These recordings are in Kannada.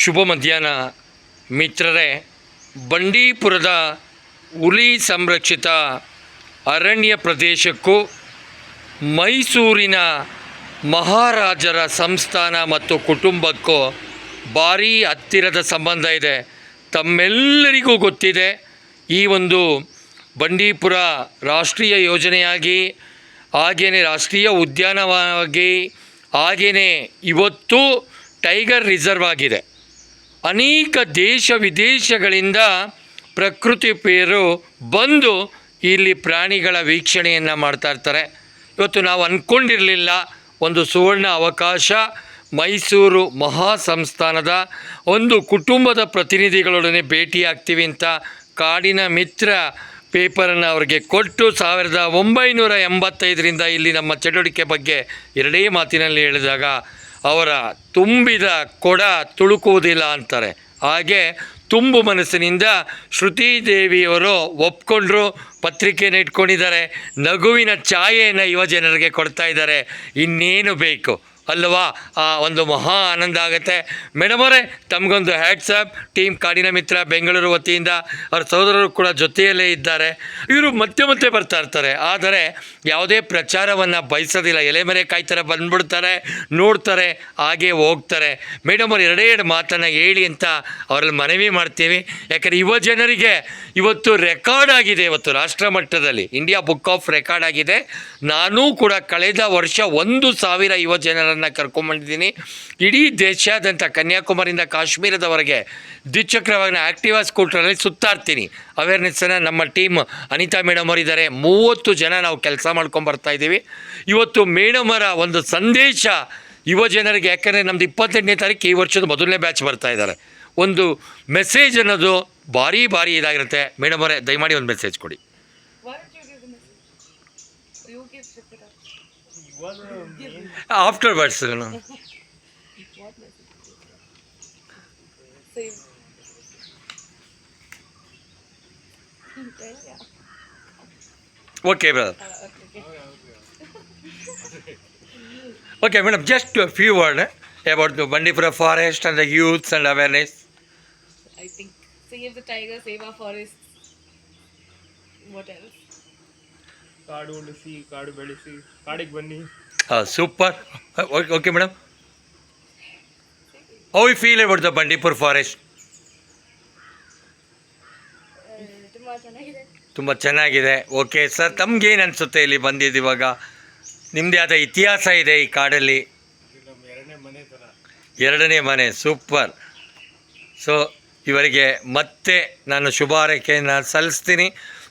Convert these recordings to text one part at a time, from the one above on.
ಶುಭ ಮಧ್ಯಾಹ್ನ ಮಿತ್ರರೇ. ಬಂಡೀಪುರದ ಹುಲಿ ಸಂರಕ್ಷಿತ ಅರಣ್ಯ ಪ್ರದೇಶಕ್ಕೂ ಮೈಸೂರಿನ ಮಹಾರಾಜರ ಸಂಸ್ಥಾನ ಮತ್ತು ಕುಟುಂಬಕ್ಕೂ ಭಾರೀ ಹತ್ತಿರದ ಸಂಬಂಧ ಇದೆ. ತಮ್ಮೆಲ್ಲರಿಗೂ ಗೊತ್ತಿದೆ, ಈ ಒಂದು ಬಂಡೀಪುರ ರಾಷ್ಟ್ರೀಯ ಯೋಜನೆಯಾಗಿ, ಹಾಗೆಯೇ ರಾಷ್ಟ್ರೀಯ ಉದ್ಯಾನವನವಾಗಿ, ಹಾಗೆಯೇ ಇವತ್ತು ಟೈಗರ್ ರಿಸರ್ವ್ ಆಗಿದೆ. ಅನೇಕ ದೇಶ ವಿದೇಶಗಳಿಂದ ಪ್ರಕೃತಿ ಪ್ರಿಯರು ಬಂದು ಇಲ್ಲಿ ಪ್ರಾಣಿಗಳ ವೀಕ್ಷಣೆಯನ್ನು ಮಾಡ್ತಾಯಿರ್ತಾರೆ. ಇವತ್ತು ನಾವು ಅಂದ್ಕೊಂಡಿರಲಿಲ್ಲ, ಒಂದು ಸುವರ್ಣ ಅವಕಾಶ. ಮೈಸೂರು ಮಹಾ ಸಂಸ್ಥಾನದ ಒಂದು ಕುಟುಂಬದ ಪ್ರತಿನಿಧಿಗಳೊಡನೆ ಭೇಟಿಯಾಗ್ತೀವಿ ಅಂತ ಕಾಡಿನ ಮಿತ್ರ ಪೇಪರನ್ನು ಅವರಿಗೆ ಕೊಟ್ಟು 1985ರಿಂದ ಇಲ್ಲಿ ನಮ್ಮ ಚಟುವಟಿಕೆ ಬಗ್ಗೆ ಎರಡೇ ಮಾತಿನಲ್ಲಿ ಹೇಳಿದಾಗ ಅವರ ತುಂಬಿದ ಕೊಡ ತುಳುಕುವುದಿಲ್ಲ ಅಂತಾರೆ. ಹಾಗೆ ತುಂಬು ಮನಸ್ಸಿನಿಂದ ಶ್ರುತಿದೇವಿಯವರು ಒಪ್ಕೊಂಡ್ರು, ಪತ್ರಿಕೆಯನ್ನು ಇಟ್ಕೊಂಡಿದ್ದಾರೆ, ನಗುವಿನ ಛಾಯೆಯನ್ನು ಯುವ ಜನರಿಗೆ ಕೊಡ್ತಾ ಇದ್ದಾರೆ. ಇನ್ನೇನು ಬೇಕು ಅಲ್ವಾ? ಆ ಒಂದು ಮಹಾ ಆನಂದ ಆಗುತ್ತೆ. ಮೇಡಮ್ ಅವರೇ, ತಮಗೊಂದು ಹ್ಯಾಟ್ಸಪ್. ಟೀಮ್ ಕಾಡಿನ ಮಿತ್ರ ಬೆಂಗಳೂರು ವತಿಯಿಂದ ಅವ್ರ ಸಹೋದರರು ಕೂಡ ಜೊತೆಯಲ್ಲೇ ಇದ್ದಾರೆ. ಇವರು ಮತ್ತೆ ಮತ್ತೆ ಬರ್ತಾ ಇರ್ತಾರೆ, ಆದರೆ ಯಾವುದೇ ಪ್ರಚಾರವನ್ನು ಬಯಸೋದಿಲ್ಲ. ಎಲೆಮರೆ ಕಾಯಿ ಥರ ಬಂದ್ಬಿಡ್ತಾರೆ, ನೋಡ್ತಾರೆ, ಹಾಗೆ ಹೋಗ್ತಾರೆ. ಮೇಡಮ್ ಅವ್ರು ಎರಡೇ ಮಾತನ್ನು ಹೇಳಿ ಅಂತ ಅವರಲ್ಲಿ ಮನವಿ ಮಾಡ್ತೀವಿ. ಯಾಕಂದರೆ ಯುವ ಜನರಿಗೆ ಇವತ್ತು ರೆಕಾರ್ಡ್ ಆಗಿದೆ, ಇವತ್ತು ರಾಷ್ಟ್ರ ಮಟ್ಟದಲ್ಲಿ ಇಂಡಿಯಾ ಬುಕ್ ಆಫ್ ರೆಕಾರ್ಡ್ ಆಗಿದೆ. ನಾನೂ ಕೂಡ ಕಳೆದ ವರ್ಷ 1,000 ಯುವ ಜನರನ್ನು ಕರ್ಕೊಂಡ್ಬಂದಿದ್ದೀನಿ. ಇಡೀ ದೇಶಾದ್ಯಂತ ಕನ್ಯಾಕುಮಾರಿಯಿಂದ ಕಾಶ್ಮೀರದವರೆಗೆ ದ್ವಿಚಕ್ರವಾಗಿ ಆ್ಯಕ್ಟಿವಾ ಸ್ಕೂಟ್ರಲ್ಲಿ ಸುತ್ತಾಡ್ತೀನಿ. ಅವೇರ್ನೆಸ್ಸನ್ನು ನಮ್ಮ ಟೀಮ್ ಅನಿತಾ ಮೇಡಮ್ ಅವರಿದ್ದಾರೆ, 30 ಜನ ನಾವು ಕೆಲಸ ಮಾಡ್ಕೊಂಬರ್ತಾ ಇದ್ದೀವಿ. ಇವತ್ತು ಮೇಡಮರ ಒಂದು ಸಂದೇಶ ಯುವ ಜನರಿಗೆ, ಯಾಕಂದರೆ ನಮ್ಮದು 28ನೇ ತಾರೀಕು ಈ ವರ್ಷದ ಮೊದಲನೇ ಬ್ಯಾಚ್ ಬರ್ತಾ ಇದ್ದಾರೆ. ಒಂದು ಮೆಸೇಜ್ ಅನ್ನೋದು ಭಾರಿ ಇದಾಗಿರುತ್ತೆ. ಮೇಡಮ್ ಅವರೇ, ದಯಮಾಡಿ ಒಂದು ಮೆಸೇಜ್ ಕೊಡಿ. Afterwards, you know. Okay, brother. Okay, madam, just a few words about the Bandipura forest and the youths and awareness. I think save the tiger, save our forests. What else? ಕಾಡು ಉಳಿಸಿ, ಕಾಡು ಬೆಳೆಸಿ, ಕಾಡಿಗೆ ಬನ್ನಿ. Super. Okay, madam. How you feel about the Bandipur forest? ತುಂಬ ಚೆನ್ನಾಗಿದೆ. ಓಕೆ ಸರ್, ತಮಗೇನು ಅನಿಸುತ್ತೆ ಇಲ್ಲಿ ಬಂದಿದ್ದೀವಾಗ? ನಿಮ್ಮದೇ ಆದ ಇತಿಹಾಸ ಇದೆ ಈ ಕಾಡಲ್ಲಿ. ಎರಡನೇ ಮನೆ. ಸೂಪರ್. ಸೊ ಇವರಿಗೆ ಮತ್ತೆ ನಾನು ಶುಭ ಹಾರೈಕೆಯನ್ನು ಸಲ್ಲಿಸ್ತೀನಿ.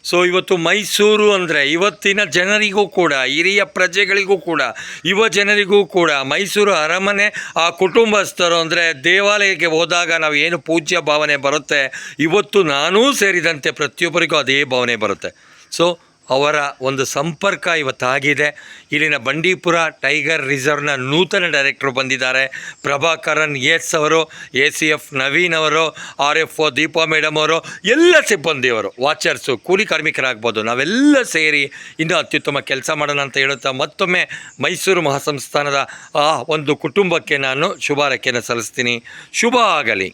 ಸೊ ಇವತ್ತು ಮೈಸೂರು ಅಂದರೆ ಇವತ್ತಿನ ಜನರಿಗೂ ಕೂಡ, ಹಿರಿಯ ಪ್ರಜೆಗಳಿಗೂ ಕೂಡ, ಯುವ ಜನರಿಗೂ ಕೂಡ ಮೈಸೂರು ಅರಮನೆ, ಆ ಕುಟುಂಬಸ್ಥರು ಅಂದರೆ ದೇವಾಲಯಕ್ಕೆ ಹೋದಾಗ ನಾವು ಏನು ಪೂಜ್ಯ ಭಾವನೆ ಬರುತ್ತೆ, ಇವತ್ತು ನಾನೂ ಸೇರಿದಂತೆ ಪ್ರತಿಯೊಬ್ಬರಿಗೂ ಅದೇ ಭಾವನೆ ಬರುತ್ತೆ. ಸೊ ಅವರ ಒಂದು ಸಂಪರ್ಕ ಇವತ್ತಾಗಿದೆ. ಇಲ್ಲಿನ ಬಂಡೀಪುರ ಟೈಗರ್ ರಿಸರ್ವ್ನ ನೂತನ ಡೈರೆಕ್ಟ್ರು ಬಂದಿದ್ದಾರೆ, ಪ್ರಭಾಕರನ್ ಎಸ್ ಅವರು, ACF ನವೀನ್ ಅವರು, RFO ದೀಪಾ ಮೇಡಮ್ ಅವರು, ಎಲ್ಲ ಸಿಬ್ಬಂದಿಯವರು, ವಾಚರ್ಸು, ಕೂಲಿ ಕಾರ್ಮಿಕರಾಗ್ಬೋದು, ನಾವೆಲ್ಲ ಸೇರಿ ಇನ್ನೂ ಅತ್ಯುತ್ತಮ ಕೆಲಸ ಮಾಡೋಣ ಅಂತ ಹೇಳುತ್ತಾ ಮತ್ತೊಮ್ಮೆ ಮೈಸೂರು ಮಹಾಸಂಸ್ಥಾನದ ಆ ಒಂದು ಕುಟುಂಬಕ್ಕೆ ನಾನು ಶುಭಾರೈಕೆಯನ್ನು ಸಲ್ಲಿಸ್ತೀನಿ. ಶುಭ ಆಗಲಿ.